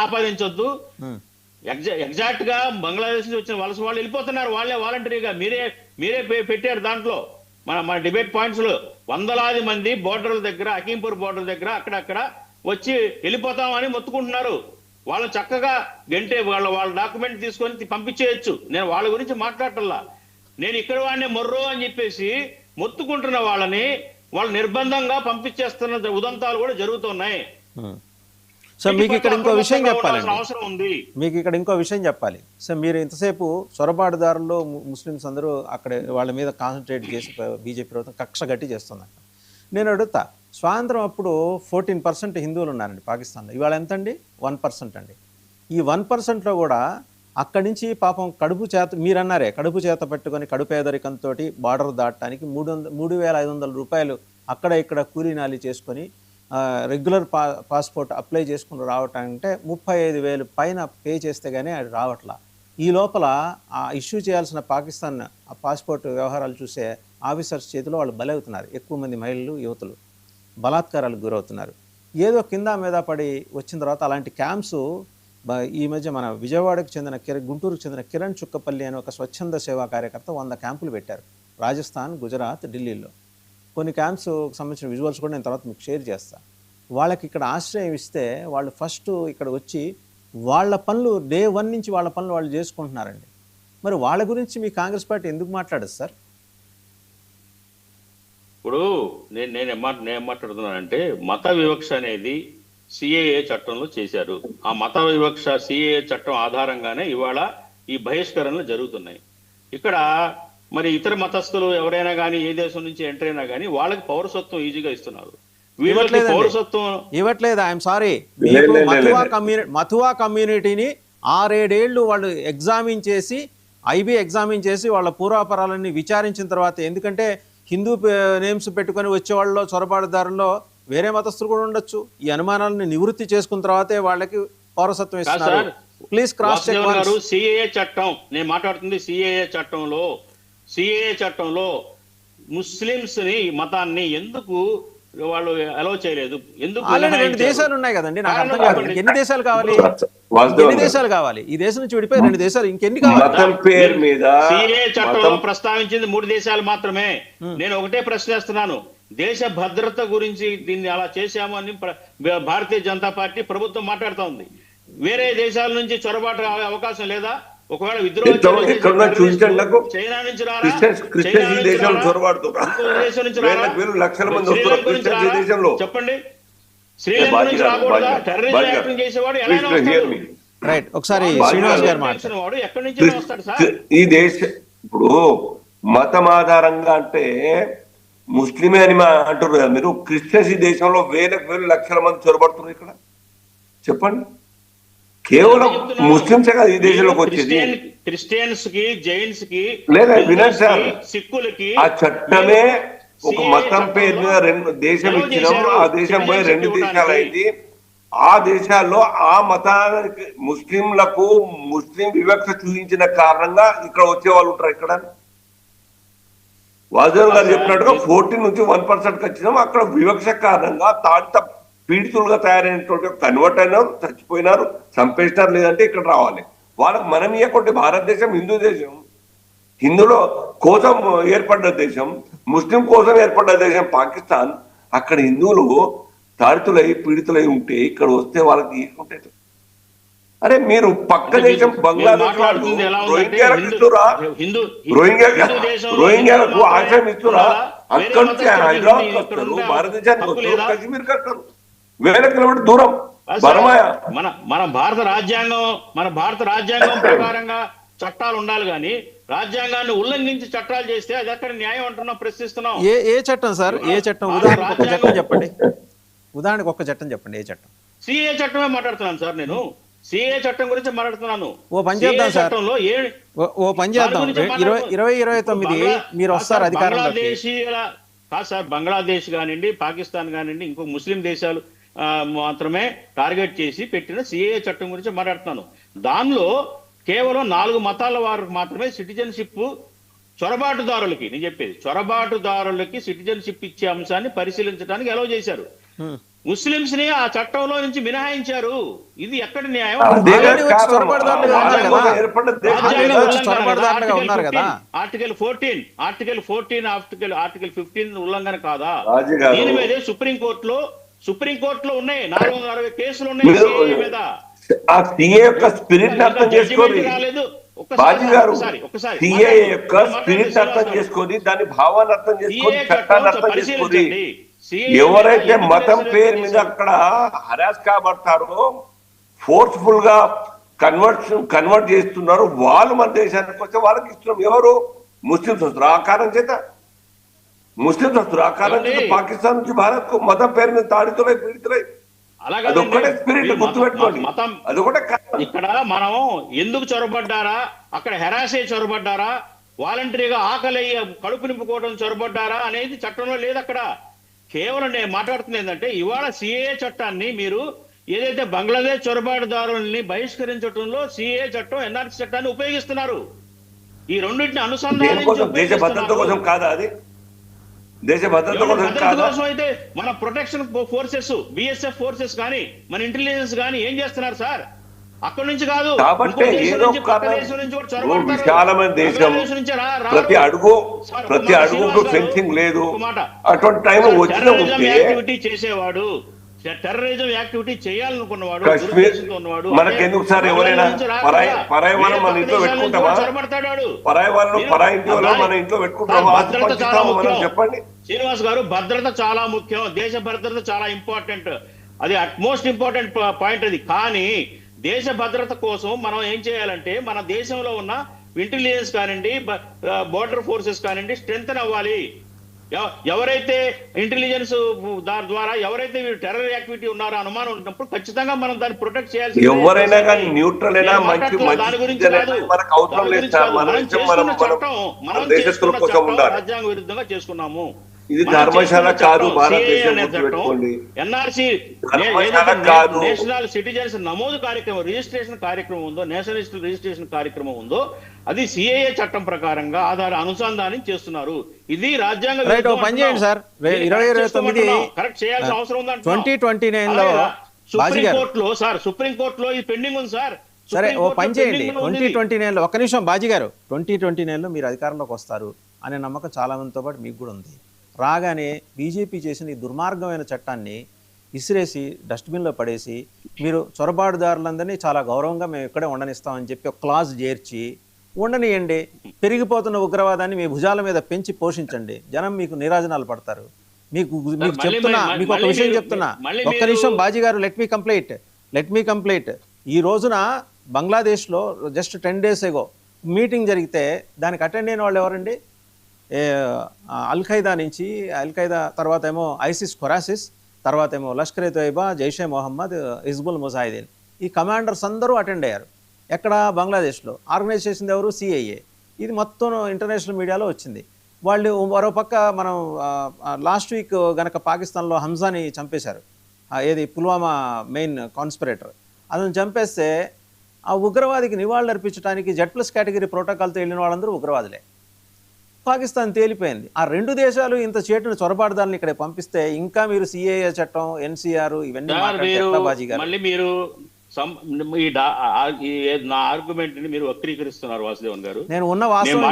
ఆపాదించొద్దు. Exact గా బంగ్లాదేశ్ నుంచి వచ్చిన వలస వాళ్ళు వెళ్ళిపోతున్నారు, వాళ్ళే వాలంటరీగా. మీరే పెట్టారు దాంట్లో మన డిబేట్ పాయింట్స్ లో. వందలాది మంది బోర్డర్ల దగ్గర, అకీంపూర్ బోర్డర్ దగ్గర అక్కడక్కడ వచ్చి వెళ్ళిపోతామని మొత్తుకుంటున్నారు. వాళ్ళు చక్కగా గంటే వాళ్ళ డాక్యుమెంట్ తీసుకొని పంపించేయచ్చు. నేను వాళ్ళ గురించి మాట్లాడటల్లా. నేను ఇక్కడ వాడినే మొర్రో అని చెప్పేసి మొత్తుకుంటున్న వాళ్ళని వాళ్ళు నిర్బంధంగా పంపించేస్తున్న ఉదంతాలు కూడా జరుగుతున్నాయి. సో మీకు ఇక్కడ ఇంకో విషయం చెప్పాలండి, అవసరం ఉంది. మీకు ఇక్కడ ఇంకో విషయం చెప్పాలి. సో మీరు ఇంతసేపు చొరబాటుదారుల్లో ముస్లిమ్స్ అందరూ అక్కడ వాళ్ళ మీద కాన్సన్ట్రేట్ చేసి బీజేపీ ప్రభుత్వం కక్ష గట్టి చేస్తుందంట. నేను అడుగుతా, స్వాతంత్రం అప్పుడు 14% హిందువులు ఉన్నారండి పాకిస్తాన్లో. ఇవాళ ఎంతండి? 1% అండి. ఈ 1%లో కూడా అక్కడి నుంచి పాపం మీరు అన్నారే కడుపు చేత పెట్టుకొని కడుపేదరికంతో బార్డర్ దాటడానికి 3,500 రూపాయలు అక్కడ ఇక్కడ కూలీనాలి చేసుకొని రెగ్యులర్ పాస్పోర్ట్ అప్లై చేసుకుని రావటానికి 35,000 పైన పే చేస్తే కానీ అది రావట్లా. ఈ లోపల ఆ ఇష్యూ చేయాల్సిన పాకిస్తాన్ ఆ పాస్పోర్ట్ వ్యవహారాలు చూసే ఆఫీసర్స్ చేతిలో వాళ్ళు బలవుతున్నారు. ఎక్కువ మంది మహిళలు, యువతులు బలాత్కారాలకు గురవుతున్నారు. ఏదో కింద మీద పడి వచ్చిన తర్వాత అలాంటి క్యాంప్స్ ఈ మధ్య మన విజయవాడకు చెందిన గుంటూరుకు చెందిన కిరణ్ చుక్కపల్లి అనే ఒక స్వచ్ఛంద సేవా కార్యకర్త 100 క్యాంపులు పెట్టారు రాజస్థాన్, గుజరాత్, ఢిల్లీలో. కొన్ని క్యాంప్స్ సంబంధించిన విజువల్స్ కూడా నేను తర్వాత మీకు షేర్ చేస్తాను. వాళ్ళకి ఇక్కడ ఆశ్రయం ఇస్తే వాళ్ళు ఫస్ట్ ఇక్కడ వచ్చి వాళ్ళ పనులు డే 1 నుంచి వాళ్ళ పనులు వాళ్ళు చేసుకుంటున్నారండి. మరి వాళ్ళ గురించి మీ కాంగ్రెస్ పార్టీ ఎందుకు మాట్లాడదు సార్? ఇప్పుడు నేను ఏం మాట్లాడుతున్నానంటే, మత వివక్ష అనేది సిఏఏ చట్టంలో చేశారు. ఆ మత వివక్ష సిఏఏ చట్టం ఆధారంగానే ఇవాళ ఈ బహిష్కరణలు జరుగుతున్నాయి. ఇక్కడ మరి ఇతర మతస్థులు ఎవరైనా కానీ ఏ దేశం నుంచి ఎంటర్ అయినా కానీ వాళ్ళకి పౌరసత్వం ఈజీగా ఇస్తున్నారు. వీళ్ళకి పౌరసత్వం ఇవ్వట్లేదు. ఐఎమ్ సారీ, మథువా కమ్యూనిటీని 6-7 ఏళ్ళు వాళ్ళు ఎగ్జామిన్ చేసి, ఐబీ ఎగ్జామిన్ చేసి వాళ్ళ పూర్వాపరాలన్నీ విచారించిన తర్వాత, ఎందుకంటే హిందూ నేమ్స్ పెట్టుకొని వచ్చే వాళ్ళలో చొరబాటుదారుల్లో వేరే మతస్థులు కూడా ఉండొచ్చు. ఈ అనుమానాలను నివృత్తి చేసుకున్న తర్వాతే వాళ్ళకి పౌరసత్వం ఇస్తున్నారు. Please cross check. సిఏఏ చట్టం, నేను మాట్లాడుతుంది సిఏఏ చట్టంలో ముస్లిమ్స్ ని మతాన్ని ఎందుకు వాళ్ళు అలౌ చేయలేదు? ఎందుకు? 2 దేశాలు ఉన్నాయి కదండి, నాకు అర్థం కాదు. ఎన్ని దేశాలు కావాలి? ఈ దేశం నుంచి విడిపోయి 2 దేశాలు, ఇంకెన్ని కావాలి? సిఏఏ చట్టంలో ప్రస్తావించింది 3 దేశాలు మాత్రమే. నేను ఒకటే ప్రశ్నిస్తున్నాను, దేశ భద్రత గురించి దీన్ని అలా చేశాము అని భారతీయ జనతా పార్టీ ప్రభుత్వం మాట్లాడుతూ ఉంది. వేరే దేశాల నుంచి చొరబాటు అవకాశం లేదా? ఒకవేళ విద్రోహం చైనా నుంచి రారా? చెప్పండి. శ్రీలంక నుంచి రాకూడదా? టెర్రరిజం యాక్ట్ చేసేవాడు ఎలా వస్తాడు? రైట్, ఒకసారి శ్రీనివాస్ గారు వాడు ఎక్కడి నుంచి వస్తాడు సార్? ఈ దేశ ఇప్పుడు మతం ఆధారంగా అంటే ముస్లిమే అని అంటారు కదా మీరు. క్రిస్టియన్స్ ఈ దేశంలో వేల లక్షల మంది చొరబడుతున్నారు. ఇక్కడ చెప్పండి, కేవలం ముస్లింసే కదా ఈ దేశంలోకి వచ్చేది. క్రిస్టియన్స్ కి, జైన్స్ కి లేదా వినండి సార్, సిక్కులకి ఆ చట్టమే ఒక మతం పేరు మీద 2 దేశం ఇచ్చినాం. ఆ దేశం పోయి 2 దేశాలు అయింది. ఆ దేశాల్లో ఆ మతానికి ముస్లింలకు ముస్లిం వివక్ష చూపించిన కారణంగా ఇక్కడ వచ్చే వాళ్ళు ఉంటారు. ఇక్కడ వాజేవ్ గారు చెప్పినట్టుగా 14 నుంచి 1% వచ్చినాం. అక్కడ వివక్ష కారణంగా తాడిత పీడితులుగా తయారైనటువంటి కన్వర్ట్ అయినారు, చచ్చిపోయినారు, చంపేసినారు. లేదంటే ఇక్కడ రావాలి. వాళ్ళకి మనం ఇవ్వకుంటే భారతదేశం హిందూ దేశం, హిందువుల కోసం ఏర్పడ్డ దేశం, ముస్లిం కోసం ఏర్పడ్డ దేశం పాకిస్తాన్. అక్కడ హిందువులు తాడితులై పీడితులై ఉంటే ఇక్కడ వస్తే వాళ్ళకి తీసుకుంటే, అరే మీరు పక్క దేశం బంగ్లాదేశ్ వాళ్ళు రోహింగ్యాలకు ఆశ్రయం ఇస్తురా? అక్కడ నుంచి హైదరాబాద్ వస్తారు, భారతదేశానికి వస్తారు, కాశ్మీర్కి వస్తారు, వేల కిలోమీటర్ దూరం. మన భారత రాజ్యాంగం ప్రకారంగా చట్టాలు ఉండాలి కానీ రాజ్యాంగాన్ని ఉల్లంఘించి చట్టాలు చేస్తే అది ఎక్కడ న్యాయం అంటున్నాం, ప్రశ్నిస్తున్నాం. ఏ చట్టం సార్? ఏ చట్టం? ఉదాహరణకు ఒక చట్టం చెప్పండి. ఏ చట్టం? సిఏ చట్టమే మాట్లాడుతున్నాను సార్. నేను సిఏ చట్టం గురించి మాట్లాడుతున్నాను. ఓ పని చేద్దాం సార్, 2029 మీరు వస్తారు అధికారంలోకి. కాదు సార్, బంగ్లాదేశ్ కానివ్వండి, పాకిస్తాన్ కానివ్వండి, ఇంకో ముస్లిం దేశాలు మాత్రమే టార్గెట్ చేసి పెట్టిన సిఏ చట్టం గురించి మాట్లాడుతున్నాను. దానిలో కేవలం 4 మతాల వారికి మాత్రమే సిటిజన్షిప్, చొరబాటుదారులకి, నేను చెప్పేది చొరబాటుదారులకి సిటిజన్షిప్ ఇచ్చే అంశాన్ని పరిశీలించడానికి అలౌ చేశారు. ముస్లింస్ ని ఆ చట్టంలో నుంచి మినహాయించారు. ఇది ఎక్కడి న్యాయం? అదే ఆల్రెడీ వచ్చి కారణం. చొరబాటుదారులుగా ఉన్నారు కదా. రాజ్యాంగంలో ఏర్పడ్డ దేశం రాజ్యాంగంలో కదా. వచ్చి చొరబాటుదారులుగా ఉన్నారు కదా. ఆర్టికల్ 14 ఆర్టికల్ 15 ఉల్లంఘన కాదా? రాజు గారు. దీని మీదే సుప్రీంకోర్టులో ఉన్నాయి 460 కేసులు ఉన్నాయి మీరు CAA మీద. ఆ సిఏ యొక్క స్పిరిట్ అర్థం చేసుకోండి రాలేదు. బాజీ గారు. ఒకసారి సిఏ యొక్క స్పిరిట్ అర్థం చేసుకొని దాని భావాన్ని అర్థం చేసుకొని చట్టాన్ని అర్థం చేసుకొని ఎవరైతే మతం పేరు మీద అక్కడ హరాస్ కాబడతారో ఫోర్స్ఫుల్ గా కన్వర్ట్ చేస్తున్నారు వాళ్ళు మన దేశానికి వస్తే వాళ్ళకి ఇస్తున్నాం. ఎవరు? ముస్లింస్ వస్తారు ఆ కారణం చేత. ముస్లింస్ వస్తారు ఆ కారణం చేత పాకిస్తాన్ నుంచి భారత్ కు మతం పేరు మీద తాడితులై పీడితులై. అదొక్కటే స్పిరిట్ గుర్తుపెట్టుకోండి. అదొకటే కారణం. ఇక్కడ మనం ఎందుకు చొరబడ్డారా, అక్కడ హెరాస్ అయ్యి చొరబడ్డారా, వాలంటరీగా ఆకలి కడుపు నింపుకోవడం చొరబడ్డారా అనేది చట్టంలో లేదు. అక్కడ కేవలం నేను మాట్లాడుతున్నది ఏంటంటే ఇవాళ CAA చట్టాన్ని మీరు ఏదైతే బంగ్లాదేశ్ చొరబాటుదారుల్ని బహిష్కరించడంలో CAA చట్టం NRC చట్టాన్ని ఉపయోగిస్తున్నారు. ఈ రెండింటిని దేనికోసం? దేశ భద్రత కోసం కాదా? అది దేశ భద్రత కోసం కాదా? కోసం అయితే మన ప్రొటెక్షన్ ఫోర్సెస్, BSF ఫోర్సెస్ కానీ మన ఇంటెలిజెన్స్ కానీ ఏం చేస్తున్నారు సార్? అక్కడి నుంచి కాదు, కాబట్టి ఏదో విశాలమైన దేశం, ప్రతి అడుగుకు ఫెన్సింగ్ లేదు. అటువంటి టైం వచ్చిన యాక్టివిటీ చేసేవాడు, టెర్రరిజం యాక్టివిటీ చేయాలనుకున్నవాడు, మనకెందుకు సార్? ఎవరైనా పరాయి వాళ్ళని మన ఇంట్లో పెట్టుకుంటామా? పరాయి వాళ్ళను పరాయి ఇంటి వాళ్ళు మన ఇంట్లో పెట్టుకుంటామా? మనం చెప్పండి శ్రీనివాస్ గారు. భద్రత చాలా ముఖ్యం, దేశ భద్రత చాలా ఇంపార్టెంట్, అది అట్మోస్ట్ ఇంపార్టెంట్ పాయింట్ అది. కానీ దేశ భద్రత కోసం మనం ఏం చేయాలంటే మన దేశంలో ఉన్న ఇంటెలిజెన్స్ కానివ్వండి, బోర్డర్ ఫోర్సెస్ కానివ్వండి స్ట్రెంగ్తన్ అవ్వాలి. ఎవరైతే ఇంటెలిజెన్స్ ద్వారా ఎవరైతే టెర్రర్ యాక్టివిటీ ఉన్నారో అనుమానం ఉన్నప్పుడు ఖచ్చితంగా మనం దాన్ని ప్రొటెక్ట్ చేయాల్సి. ఎవరైనా కానీ న్యూట్రల్ అయినా దాని గురించి కాదు. మనం చేసుకున్న చట్టం రాజ్యాంగ విరుద్ధంగా చేసుకున్నాము. ఇది ధర్మశాల కాదు, భారతదేశం. NRC నేషనల్ సిటిజన్స్ నమోదు కార్యక్రమం, రిజిస్ట్రేషన్ కార్యక్రమం ఉందో, నేషనలిస్ట్ రిజిస్ట్రేషన్ కార్యక్రమం ఉందో అది CAA చట్టం ప్రకారంగా అనుసంధానం చేస్తున్నారు. ఇది రాజ్యాంగ పని చేయండి సార్. 2029 కరెక్ట్ చేయాల్సిన అవసరం ఉందంటే 2029లో సుప్రీంకోర్టులో ఇది పెండింగ్ ఉంది సార్. సరే ఓ పని చేయండి. 2029లో ఒక్క నిమిషం బాజీ గారు, 2029లో మీరు అధికారంలోకి వస్తారు అనే నమ్మకం చాలా మందితో పాటు మీకు కూడా ఉంది. రాగానే బీజేపీ చేసిన ఈ దుర్మార్గమైన చట్టాన్ని విసిరేసి డస్ట్బిన్లో పడేసి మీరు చొరబాటుదారులందరినీ చాలా గౌరవంగా మేము ఇక్కడే ఉండనిస్తామని చెప్పి ఒక క్లాజ్ చేర్చి ఉండనియండి. పెరిగిపోతున్న ఉగ్రవాదాన్ని మీ భుజాల మీద పెంచి పోషించండి. జనం మీకు నీరాజనాలు పడతారు. మీకు చెప్తున్నా, మీకు ఒక విషయం చెప్తున్నా, ఒక్క నిమిషం బాజీ గారు, లెట్ మీ కంప్లీట్. ఈ రోజున బంగ్లాదేశ్లో జస్ట్ 10 days ago మీటింగ్ జరిగితే దానికి అటెండ్ అయిన వాళ్ళు ఎవరండి? అల్ఖైదా తర్వాత ఏమో ISIS ఖొరాసిస్, తర్వాత ఏమో లష్కర్-e తోయిబా, జైషే మొహమ్మద్, హిజ్బుల్ ముజాహిదీన్, ఈ కమాండర్స్ అందరూ అటెండ్ అయ్యారు. ఎక్కడ? బంగ్లాదేశ్లో. ఆర్గనైజ్ చేసింది ఎవరు? CAA. ఇది మొత్తం ఇంటర్నేషనల్ మీడియాలో వచ్చింది. వాళ్ళు మరోపక్క మనం లాస్ట్ వీక్ గనక పాకిస్తాన్లో హంజాని చంపేశారు. ఏది పుల్వామా మెయిన్ కాన్స్పిరేటర్. అతను చంపేస్తే ఆ ఉగ్రవాదికి నివాళులు అర్పించడానికి Z+ కేటగిరీ ప్రోటోకాల్తో వెళ్ళిన వాళ్ళందరూ ఉగ్రవాదులే. పాకిస్తాన్ తేలిపోయింది. ఆ రెండు దేశాలు ఇంత చేటును చొరబాటుదారులను ఇక్కడ పంపిస్తే ఇంకా మీరు CAA చట్టం, NCR ఇవన్నీ మళ్ళీ మీరు నా ఆర్గ్యుమెంట్ ని మీరు వక్రీకరిస్తున్నారు వాసుదేవన్ గారు. నేను ఉన్న వాస్తవం